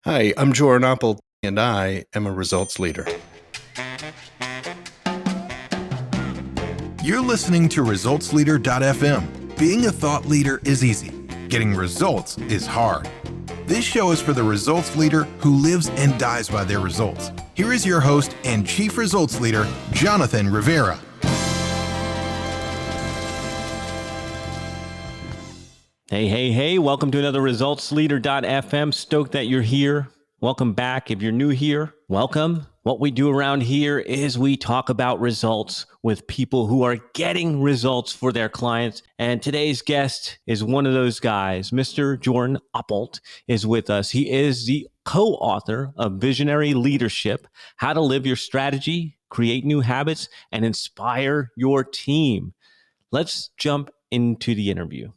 Hi, I'm Joran Oppelt, and I am a results leader. You're listening to ResultsLeader.fm. Being a thought leader is easy. Getting results is hard. This show is for the results leader who lives and dies by their results. Here is your host and Chief Results Leader, Jonathan Rivera. Hey, welcome to another ResultsLeader.fm. Stoked that you're here. Welcome back. If you're new here, welcome. What we do around here is we talk about results with people who are getting results for their clients. And today's guest is one of those guys. Mr. Joran Oppelt is with us. He is the co-author of Visionary Leadership, How to Live Your Strategy, Create New Habits, and Inspire Your Team. Let's jump into the interview.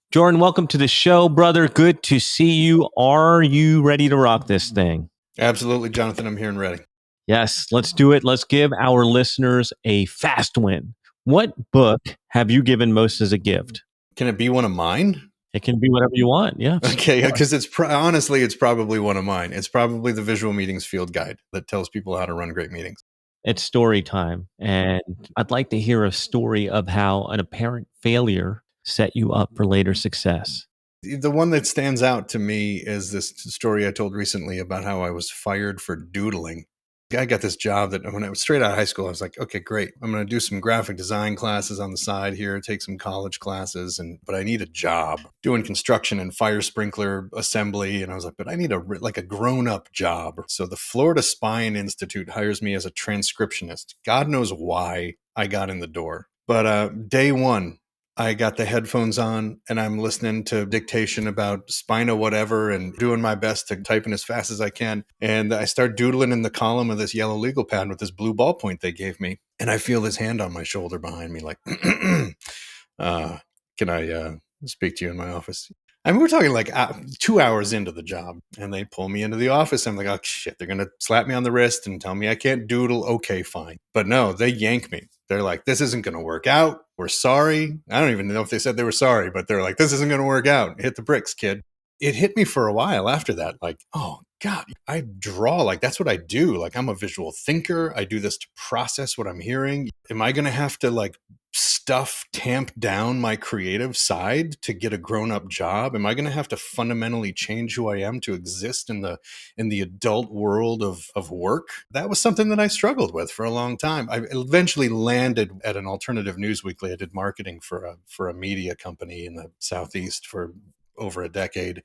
Joran, welcome to the show, brother. Good to see you. Are you ready to rock this thing? Absolutely, Jonathan. I'm here and ready. Yes, let's do it. Let's give our listeners a fast win. What book have you given most as a gift? Can it be one of mine? It can be whatever you want. Yeah. Okay, because honestly, it's probably one of mine. It's probably the Visual Meetings Field Guide that tells people how to run great meetings. It's story time. And I'd like to hear a story of how an apparent failure set you up for later success. The one that stands out to me is this story I told recently about how I was fired for doodling. I got this job that when I was straight out of high school, I was like, okay, great. I'm going to do some graphic design classes on the side here, take some college classes, but I need a job doing construction and fire sprinkler assembly. And I was like, but I need a grown-up job. So the Florida Spine Institute hires me as a transcriptionist. God knows why I got in the door. But day one, I got the headphones on and I'm listening to dictation about Spina whatever and doing my best to type in as fast as I can. And I start doodling in the column of this yellow legal pad with this blue ballpoint they gave me. And I feel this hand on my shoulder behind me like, can I speak to you in my office? I mean, we're talking like 2 hours into the job and they pull me into the office. I'm like, oh shit, they're going to slap me on the wrist and tell me I can't doodle. Okay, fine. But no, they yank me. They're like, this isn't going to work out. We're sorry. I don't even know if they said they were sorry, but they're like, this isn't going to work out. Hit the bricks, kid. It hit me for a while after that. Like, oh God, I draw. Like, that's what I do. Like, I'm a visual thinker. I do this to process what I'm hearing. Am I going to have to tamp down my creative side to get a grown-up job? Am I going to have to fundamentally change who I am to exist in the adult world of work? That was something that I struggled with for a long time. I eventually landed at an alternative news weekly. I did marketing for a media company in the Southeast for over a decade.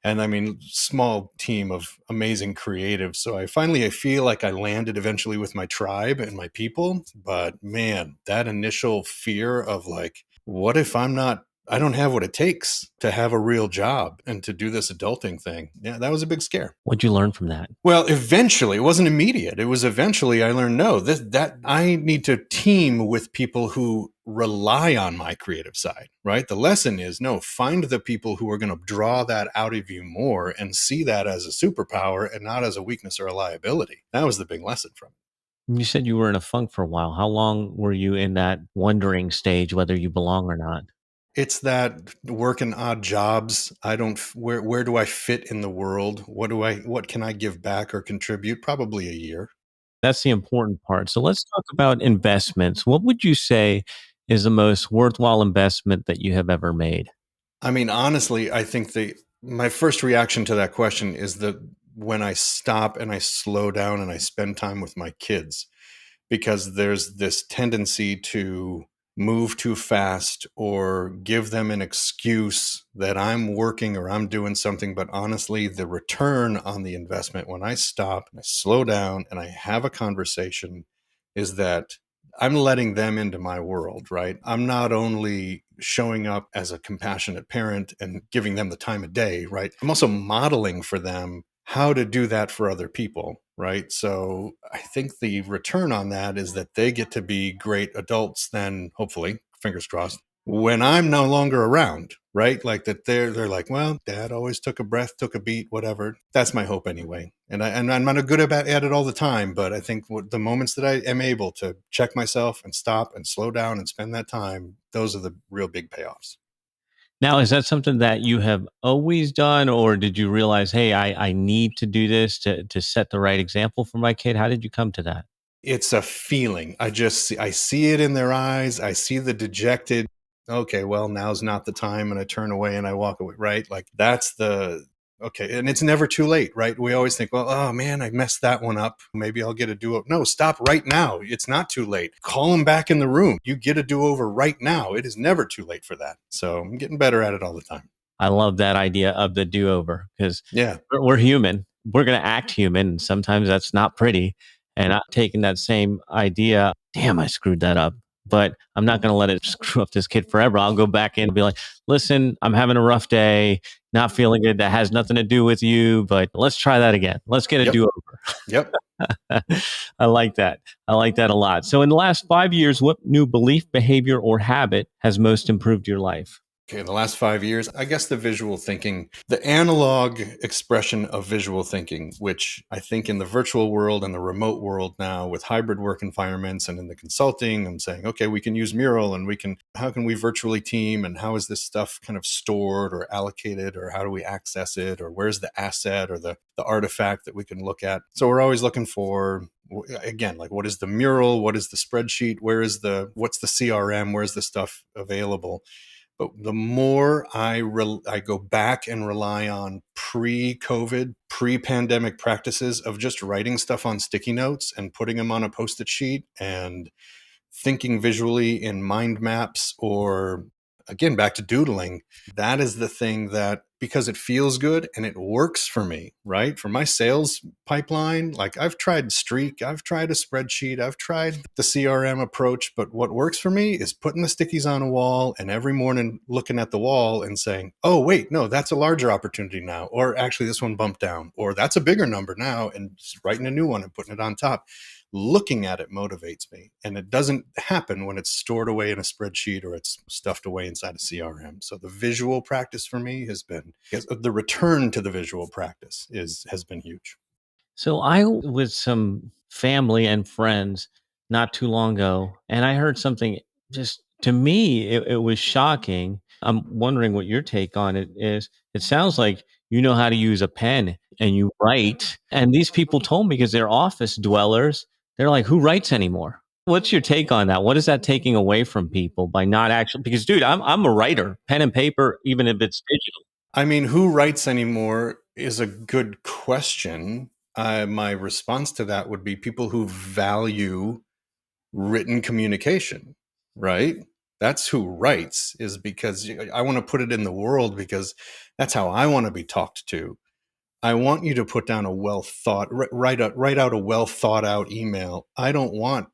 And I mean, small team of amazing creatives. So I feel like I landed eventually with my tribe and my people. But man, that initial fear of like, what if I don't have what it takes to have a real job and to do this adulting thing. Yeah, that was a big scare. What'd you learn from that? Well, eventually, it wasn't immediate. It was eventually I learned, no, that I need to team with people who rely on my creative side, right? The lesson is, no, find the people who are going to draw that out of you more and see that as a superpower and not as a weakness or a liability. That was the big lesson from it. You said you were in a funk for a while. How long were you in that wondering stage whether you belong or not? It's that working odd jobs. Where do I fit in the world? What can I give back or contribute? Probably a year. That's the important part. So let's talk about investments. What would you say is the most worthwhile investment that you have ever made? I mean, honestly, I think my first reaction to that question is that when I stop and I slow down and I spend time with my kids, because there's this tendency to move too fast or give them an excuse that I'm working or I'm doing something. But honestly, the return on the investment when I stop and I slow down and I have a conversation is that I'm letting them into my world, right? I'm not only showing up as a compassionate parent and giving them the time of day, right? I'm also modeling for them how to do that for other people, right? So I think the return on that is that they get to be great adults then, hopefully, fingers crossed, when I'm no longer around, right? Like that they're like, well, dad always took a breath, took a beat, whatever. That's my hope anyway. And I'm not good at it all the time, but I think the moments that I am able to check myself and stop and slow down and spend that time, those are the real big payoffs. Now, is that something that you have always done, or did you realize, hey, I need to do this to set the right example for my kid? How did you come to that? It's a feeling. I see it in their eyes. I see the dejected, okay, well, now's not the time. And I turn away and I walk away, right? Like that's the, okay. And it's never too late, right? We always think, well, oh man, I messed that one up. Maybe I'll get a do over. No, stop right now. It's not too late. Call them back in the room. You get a do over right now. It is never too late for that. So I'm getting better at it all the time. I love that idea of the do over because Yeah. we're human. We're going to act human. And sometimes that's not pretty. And I'm taking that same idea. Damn, I screwed that up. But I'm not going to let it screw up this kid forever. I'll go back in and be like, listen, I'm having a rough day, not feeling good. That has nothing to do with you, but let's try that again. Let's get a Yep. do over. Yep. I like that. I like that a lot. So, in the last 5 years, what new belief, behavior, or habit has most improved your life? Okay, in the last 5 years, I guess the visual thinking, the analog expression of visual thinking, which I think in the virtual world and the remote world now with hybrid work environments and in the consulting, I'm saying, okay, we can use Mural and how can we virtually team and how is this stuff kind of stored or allocated or how do we access it or where's the asset or the artifact that we can look at? So we're always looking for, again, like what is the Mural? What is the spreadsheet? What's the CRM? Where's the stuff available? But the more I go back and rely on pre-COVID, pre-pandemic practices of just writing stuff on sticky notes and putting them on a Post-it sheet and thinking visually in mind maps or again back to doodling, that is the thing that because it feels good and it works for me, right? For my sales pipeline, like I've tried Streak, I've tried a spreadsheet, I've tried the CRM approach, but what works for me is putting the stickies on a wall and every morning looking at the wall and saying, oh, wait, no, that's a larger opportunity now. Or actually this one bumped down, or that's a bigger number now, and just writing a new one and putting it on top. Looking at it motivates me. And it doesn't happen when it's stored away in a spreadsheet or it's stuffed away inside a CRM. So the visual practice for me has been, the return to the visual practice has been huge. So I with some family and friends not too long ago, and I heard something just to me, it was shocking. I'm wondering what your take on it is. It sounds like you know how to use a pen and you write. And these people told me because they're office dwellers, they're like, who writes anymore? What's your take on that? What is that taking away from people by not actually? Because, dude, I'm a writer, pen and paper, even if it's digital. I mean, who writes anymore is a good question. My response to that would be people who value written communication, right? That's who writes, is because I want to put it in the world because that's how I want to be talked to. I want you to put down a write out a well thought out email. I don't want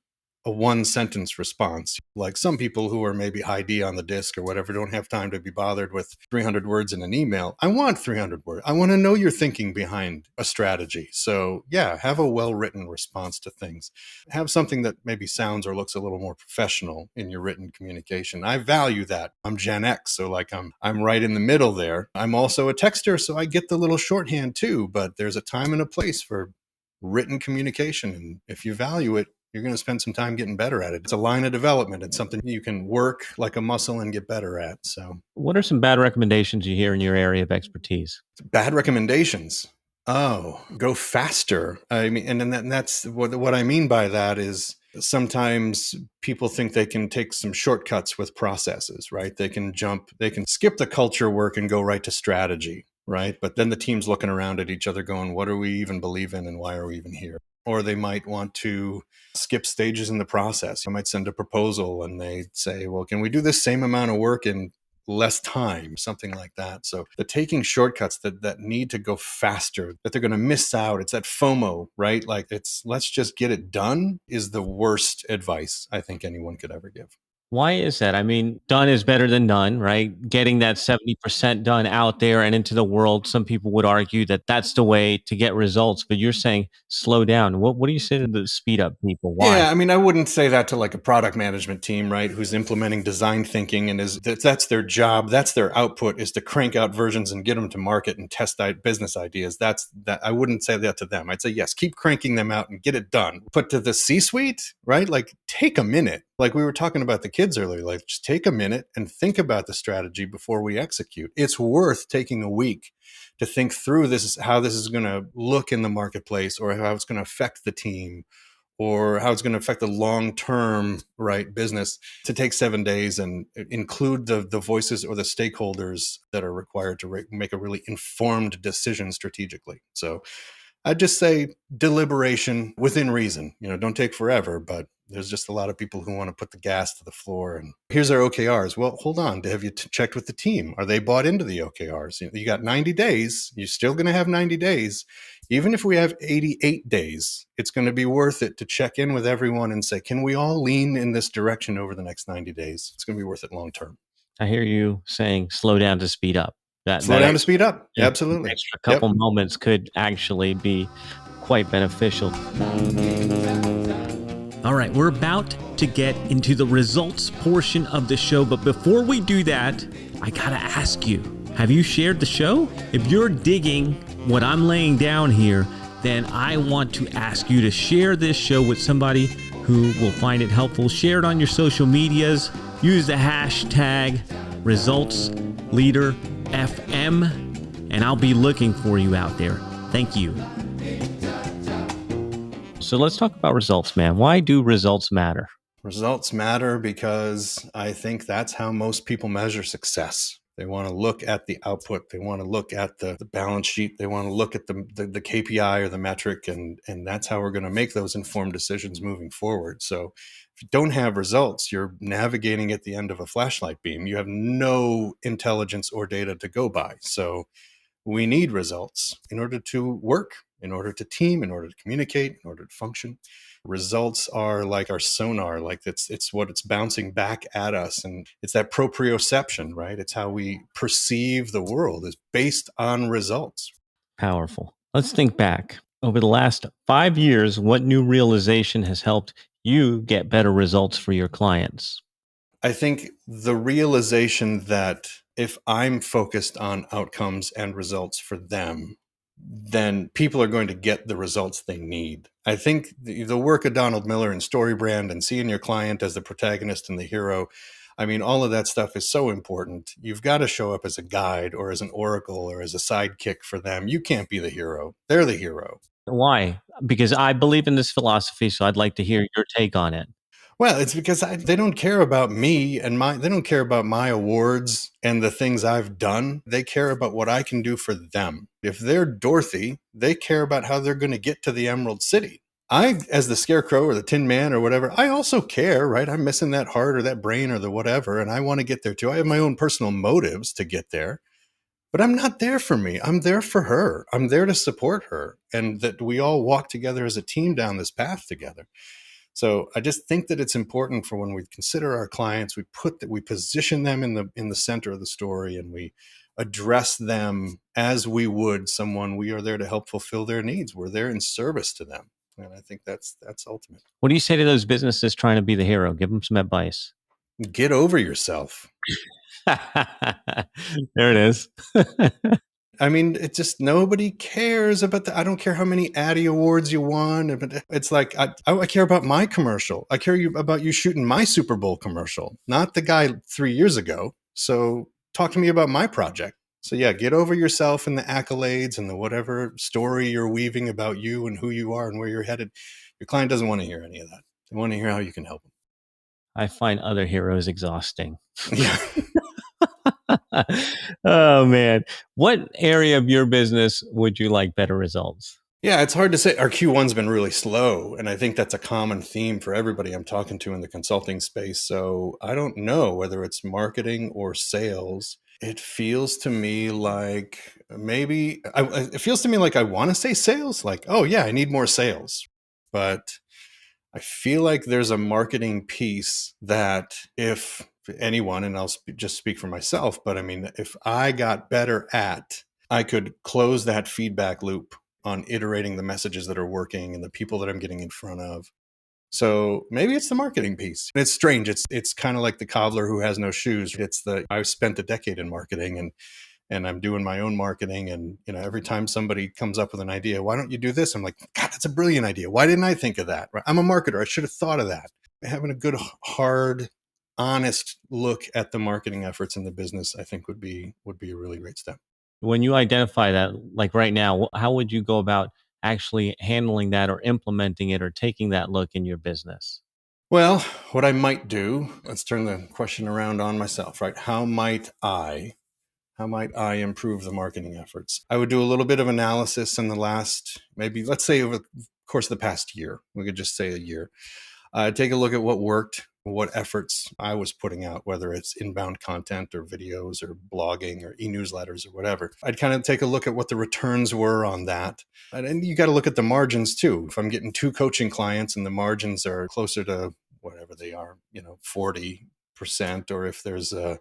a one sentence response. Like some people who are maybe high D on the disc or whatever don't have time to be bothered with 300 words in an email. I want 300 words. I want to know your thinking behind a strategy. So yeah, have a well written response to things. Have something that maybe sounds or looks a little more professional in your written communication. I value that. I'm Gen X, so like I'm right in the middle there. I'm also a texter, so I get the little shorthand too, but there's a time and a place for written communication. And if you value it, you're going to spend some time getting better at it. It's a line of development. It's something you can work like a muscle and get better at. So, What are some bad recommendations you hear in your area of expertise? bad recommendations. Oh, go faster. I mean, and that's what I mean by that is sometimes people think they can take some shortcuts with processes, right? They can skip the culture work and go right to strategy, right? But then the team's looking around at each other going, what do we even believe in and why are we even here? Or they might want to skip stages in the process. You might send a proposal and they say, well, can we do this same amount of work in less time, something like that. So the taking shortcuts that need to go faster, that they're going to miss out. It's that FOMO, right? Like it's let's just get it done is the worst advice I think anyone could ever give. Why is that? I mean, done is better than none, right? Getting that 70% done out there and into the world, some people would argue that that's the way to get results, but you're saying slow down. What do you say to the speed up people? Why? Yeah, I mean, I wouldn't say that to like a product management team, right? Who's implementing design thinking and that's their job, that's their output is to crank out versions and get them to market and test out business ideas. That's that. I wouldn't say that to them. I'd say yes, keep cranking them out and get it done. But to the C-suite, right? Like take a minute. Like we were talking about the kids kids earlier, like just take a minute and think about the strategy before we execute. It's worth taking a week to think through how this is going to look in the marketplace, or how it's going to affect the team, or how it's going to affect the long-term business, to take 7 days and include the voices or the stakeholders that are required to make a really informed decision strategically. So I'd just say deliberation within reason. Don't take forever, but there's just a lot of people who want to put the gas to the floor. And here's our OKRs. Well, hold on. Have you checked with the team? Are they bought into the OKRs? You got 90 days. You're still going to have 90 days. Even if we have 88 days, it's going to be worth it to check in with everyone and say, can we all lean in this direction over the next 90 days? It's going to be worth it long term. I hear you saying slow down to speed up. Slow down to speed up. Absolutely. Extra couple moments could actually be quite beneficial. All right, we're about to get into the results portion of the show. But before we do that, I got to ask you, have you shared the show? If you're digging what I'm laying down here, then I want to ask you to share this show with somebody who will find it helpful. Share it on your social medias. Use the hashtag ResultsLeaderFM, and I'll be looking for you out there. Thank you. So let's talk about results, man. Why do results matter? Results matter because I think that's how most people measure success. They want to look at the output. They want to look at the balance sheet. They want to look at the KPI or the metric, and that's how we're going to make those informed decisions moving forward. So if you don't have results, you're navigating at the end of a flashlight beam. You have no intelligence or data to go by. So we need results in order to work, in order to team, in order to communicate, in order to function. Results are like our sonar, like it's what it's bouncing back at us. And it's that proprioception, right? It's how we perceive the world is based on results. Powerful. Let's think back. Over the last 5 years, what new realization has helped you get better results for your clients? I think the realization that if I'm focused on outcomes and results for them, then people are going to get the results they need. I think the work of Donald Miller and StoryBrand and seeing your client as the protagonist and the hero, I mean, all of that stuff is so important. You've got to show up as a guide or as an oracle or as a sidekick for them. You can't be the hero. They're the hero. Why? Because I believe in this philosophy, so I'd like to hear your take on it. Well, it's because they don't care about me and they don't care about my awards and the things I've done. They care about what I can do for them. If they're Dorothy, they care about how they're going to get to the Emerald City. I, as the Scarecrow or the Tin Man or whatever, I also care, right? I'm missing that heart or that brain or the whatever, and I want to get there too. I have my own personal motives to get there, but I'm not there for me. I'm there for her. I'm there to support her, and that we all walk together as a team down this path together. So I just think that it's important for when we consider our clients, we position them in the center of the story, and we address them as we would someone. We are there to help fulfill their needs. We're there in service to them. And I think that's ultimate. What do you say to those businesses trying to be the hero? Give them some advice. Get over yourself. There it is. I mean, it just, nobody cares about I don't care how many Addy awards you won. It's like, I care about my commercial. I care about you shooting my Super Bowl commercial, not the guy 3 years ago. So talk to me about my project. So yeah, get over yourself and the accolades and the whatever story you're weaving about you and who you are and where you're headed. Your client doesn't want to hear any of that. They want to hear how you can help them. I find other heroes exhausting. Yeah. Oh, man. What area of your business would you like better results? Yeah, it's hard to say. Our Q1's been really slow, and I think that's a common theme for everybody I'm talking to in the consulting space. So I don't know whether it's marketing or sales. It feels to me like it feels to me like I want to say sales, like, oh yeah, I need more sales. But I feel like there's a marketing piece that if anyone, and I'll just speak for myself, but I mean, if I got better I could close that feedback loop on iterating the messages that are working and the people that I'm getting in front of. So maybe it's the marketing piece. It's strange. It's kind of like the cobbler who has no shoes. I've spent a decade in marketing and I'm doing my own marketing. And, every time somebody comes up with an idea, why don't you do this? I'm like, God, that's a brilliant idea. Why didn't I think of that? I'm a marketer. I should have thought of that. Having a good, hard honest look at the marketing efforts in the business, I think would be a really great step. When you identify that, like right now, how would you go about actually handling that or implementing it or taking that look in your business? Well, what I might do, let's turn the question around on myself, right? How might I improve the marketing efforts? I would do a little bit of analysis in the last, maybe let's say over the course of the past year. We could just say a year. Take a look at what worked, what efforts I was putting out, whether it's inbound content or videos or blogging or e-newsletters or whatever. I'd kind of take a look at what the returns were on that. And you got to look at the margins too. If I'm getting 2 coaching clients and the margins are closer to whatever they are, 40%, or if there's a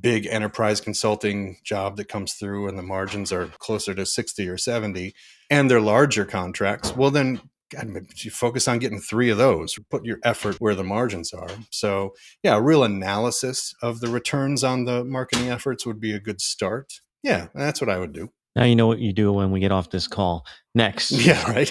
big enterprise consulting job that comes through and the margins are closer to 60 or 70 and they're larger contracts, well then God, you focus on getting 3 of those, put your effort where the margins are. So yeah, a real analysis of the returns on the marketing efforts would be a good start. Yeah, that's what I would do. Now you know what you do when we get off this call. Next. Yeah, right.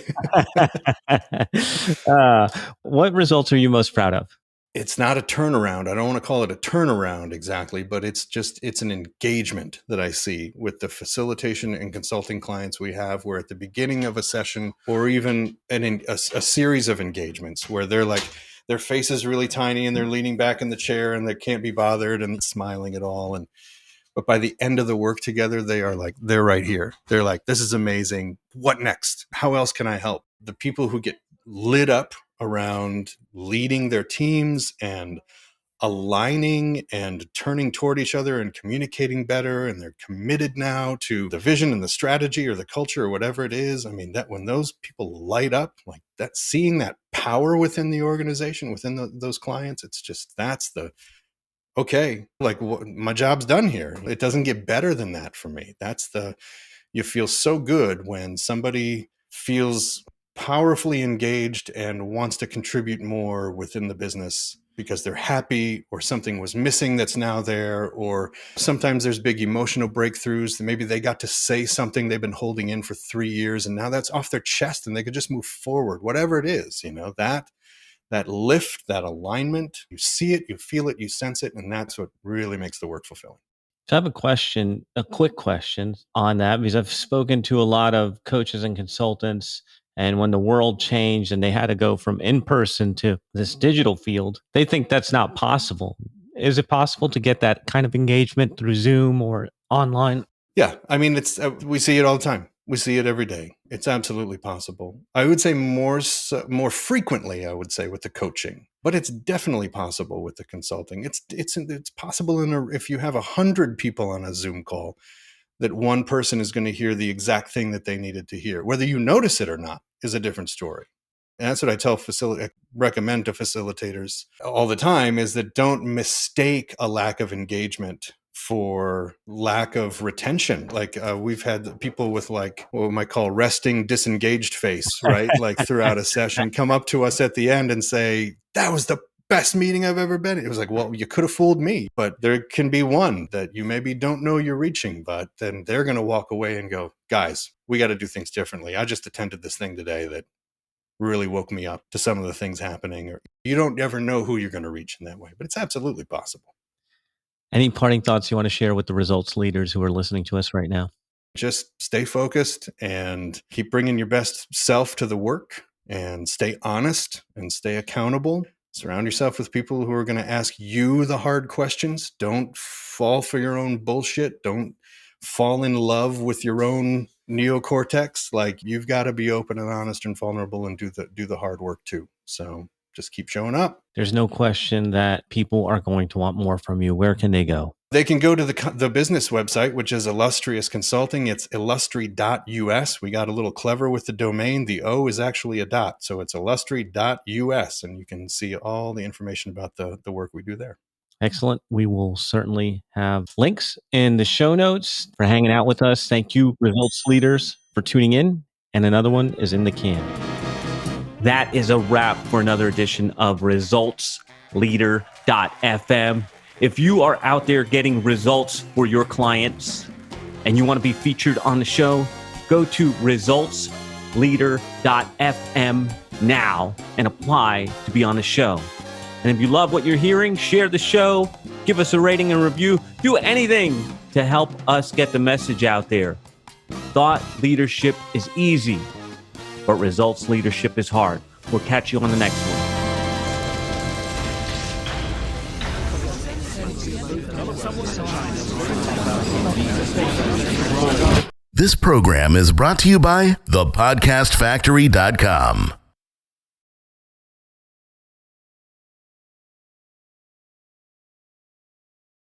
uh, what results are you most proud of? It's not a turnaround. I don't want to call it a turnaround exactly, but it's an engagement that I see with the facilitation and consulting clients we have, where at the beginning of a session or even a series of engagements where they're like, their face is really tiny and they're leaning back in the chair and they can't be bothered and smiling at all. But by the end of the work together, they're right here. They're like, this is amazing. What next? How else can I help? The people who get lit up around leading their teams and aligning and turning toward each other and communicating better, and they're committed now to the vision and the strategy or the culture or whatever it is. I mean, that when those people light up like that, seeing that power within the organization, within those clients, it's just, that's the okay, like my job's done here. It doesn't get better than that for me. You feel so good when somebody feels powerfully engaged and wants to contribute more within the business because they're happy or something was missing that's now there. Or sometimes there's big emotional breakthroughs that maybe they got to say something they've been holding in for 3 years and now that's off their chest and they could just move forward, whatever it is, that lift, that alignment, you see it, you feel it, you sense it, and that's what really makes the work fulfilling. So I have a quick question on that, because I've spoken to a lot of coaches and consultants. And when the world changed and they had to go from in person to this digital field, they think that's not possible. Is it possible to get that kind of engagement through Zoom or online? Yeah, I mean, we see it all the time. We see it every day. It's absolutely possible. I would say more frequently, I would say, with the coaching, but it's definitely possible with the consulting. It's possible if you have 100 people on a Zoom call, that one person is going to hear the exact thing that they needed to hear. Whether you notice it or not is a different story. And that's what I recommend to facilitators all the time, is that don't mistake a lack of engagement for lack of retention. Like we've had people with like what we might call resting disengaged face, right? Like throughout a session come up to us at the end and say, that was the best meeting I've ever been. It was like, well, you could have fooled me, but there can be one that you maybe don't know you're reaching, but then they're going to walk away and go, guys, we got to do things differently. I just attended this thing today that really woke me up to some of the things happening. Or you don't ever know who you're going to reach in that way, but it's absolutely possible. Any parting thoughts you want to share with the results leaders who are listening to us right now? Just stay focused and keep bringing your best self to the work, and stay honest and stay accountable. Surround yourself with people who are going to ask you the hard questions. Don't fall for your own bullshit. Don't fall in love with your own neocortex. Like, you've got to be open and honest and vulnerable and do the hard work too. So just keep showing up. There's no question that people are going to want more from you. Where can they go? They can go to the business website, which is Illustrious Consulting. It's illustri.us. We got a little clever with the domain. The O is actually a dot. So it's illustri.us, and you can see all the information about the work we do there. Excellent. We will certainly have links in the show notes for hanging out with us. Thank you, results leaders, for tuning in. And another one is in the can. That is a wrap for another edition of resultsleader.fm. If you are out there getting results for your clients and you want to be featured on the show, go to resultsleader.fm now and apply to be on the show. And if you love what you're hearing, share the show, give us a rating and review, do anything to help us get the message out there. Thought leadership is easy, but results leadership is hard. We'll catch you on the next one. This program is brought to you by thepodcastfactory.com.